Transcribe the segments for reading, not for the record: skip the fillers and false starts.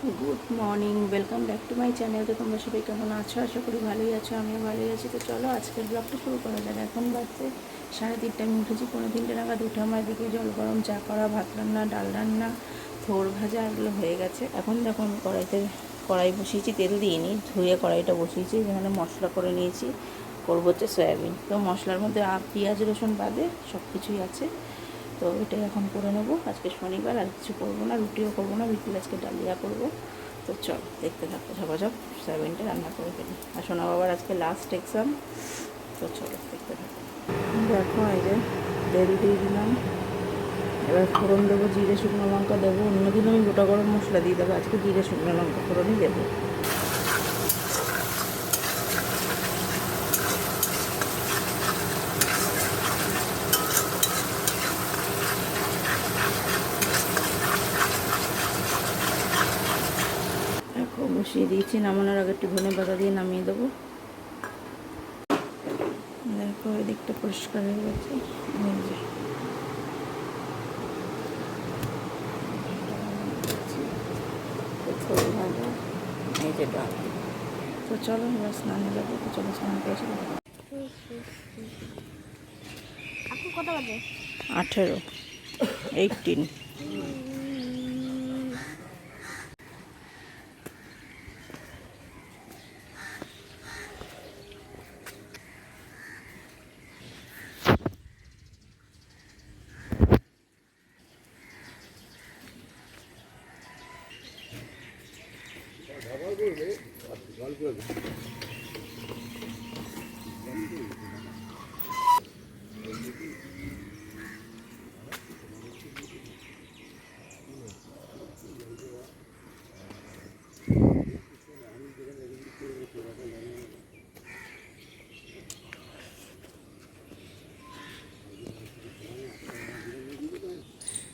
Good morning, welcome back to my channel. তো তোমরা সবাই কেমন আছো? আশা করি ভালোই আছো, আমিও ভালোই আছি। তো চলো আজকের ব্লগটা শুরু করা যাক। এখন বাজছে 3:30, আমি উঠেছি 3:45 নাগাদ। উঠে আমার এদিকে জল গরম, চা করা, ভাত রান্না, ডাল রান্না, থোড় ভাজা এগুলো হয়ে গেছে। এখন দেখো আমি কড়াই বসিয়েছি, তেল দিইনি, ধুয়ে কড়াইটা বসিয়েছি। যেখানে মশলা করে নিয়েছি, করবো হচ্ছে সয়াবিন। তো মশলার মধ্যে পেঁয়াজ রসুন বাদে সব কিছুই আছে। তো এটাই এখন করে নেবো। আজকে শনিবার, আর কিছু করবো না, রুটিও করবো না, বিকেলে আজকে ডালিয়া করবো। তো চল দেখতে থাকো, ঝপাঝপ সয়াবিনটা রান্না করে ফেলি। আর সোনা বাবার আজকে লাস্ট এক্সাম। তো চলো দেখতে থাকো। দেখো এই যে তেল দিয়ে দিলাম, এবার ফোড়ন দেবো, জিরে শুকনো লঙ্কা দেবো। অন্যদিন আমি গোটা গরম মশলা দিয়ে দেবো, আজকে জিরে শুকনো লঙ্কা ফোড়নই দেবো। দেখো বসিয়ে দিয়েছি, নামানোর আগে একটু ধনে পাতা দিয়ে নামিয়ে দেবো। দেখো এদিকটা পরিষ্কার হয়ে গেছে। এই যে ডাল। তো চলো এবার স্নানে যাবো। তো চলো স্নান করেছি। 18, 18।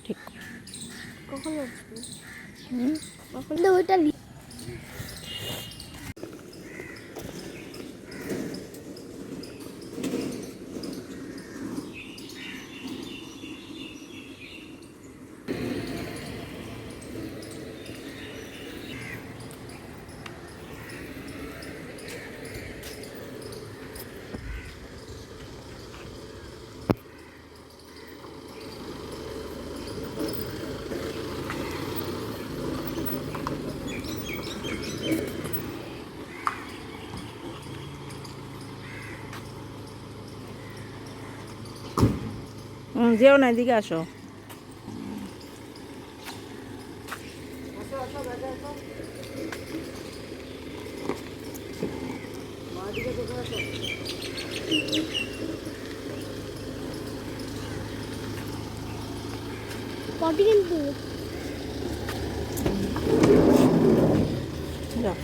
ঠিক কখন আসবি? কখন তো ওইটা যেও না, এদিকে আসো। পটি কিন্তু যাও।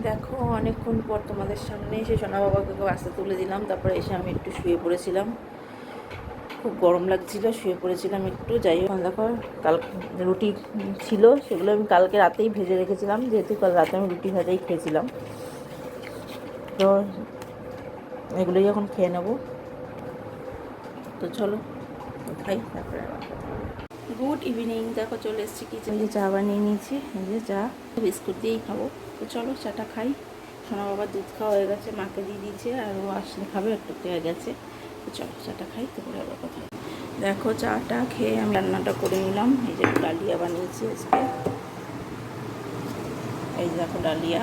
দেখো অনেকক্ষণ পর তোমাদের সামনে এসে সোনা বাবাকে বাসে তুলে দিলাম। তারপরে এসে আমি একটু শুয়ে পড়েছিলাম, খুব গরম লাগছিল, শুয়ে পড়েছিলাম একটু। যাই হোক দেখো, কাল রুটি ছিল, সেগুলো আমি কালকে রাতেই ভেজে রেখেছিলাম, যেহেতু কাল রাতে আমি রুটি ভাজাই খেয়েছিলাম। তো এগুলোই এখন খেয়ে নেবো। তো চলো খাই, তারপরে গুড ইভিনিং। দেখো চলে এসেছি কিচেনে, যে চা বানিয়ে নিয়েছি, এই যে চা বিস্কুট দিয়েই খাবো। তো চলো চাটা খাই। সোনা বাবার দুধ খাওয়া হয়ে গেছে, মাকে দিয়ে দিয়েছে, আর ও আসলে খাবে, একটু খেয়ে গেছে। তো চলো চাটা খাই, তারপরে আবার কথা। দেখো চাটা খেয়ে আমি রান্নাটা করে নিলাম। এই যে ডালিয়া বানিয়েছি আজকে, এই যে দেখো ডালিয়া,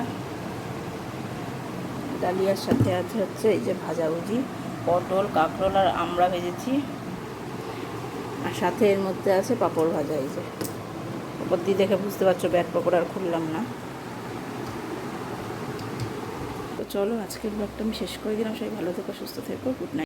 ডালিয়ার সাথে আছে হচ্ছে এই যে ভাজাভুজি, পটল, কাঁকরোল আর আমরা ভেজেছি, আর সাথে এর মধ্যে আছে পাঁপড় ভাজা। এই যে ওপর দিয়ে দেখে বুঝতে পারছো ব্যাট পকোড়া, আর খুললাম না। তো চলো আজকের ব্লগটা আমি শেষ করে দিলাম। সবাই ভালো থেকো, সুস্থ থেকো, গুড নাইট।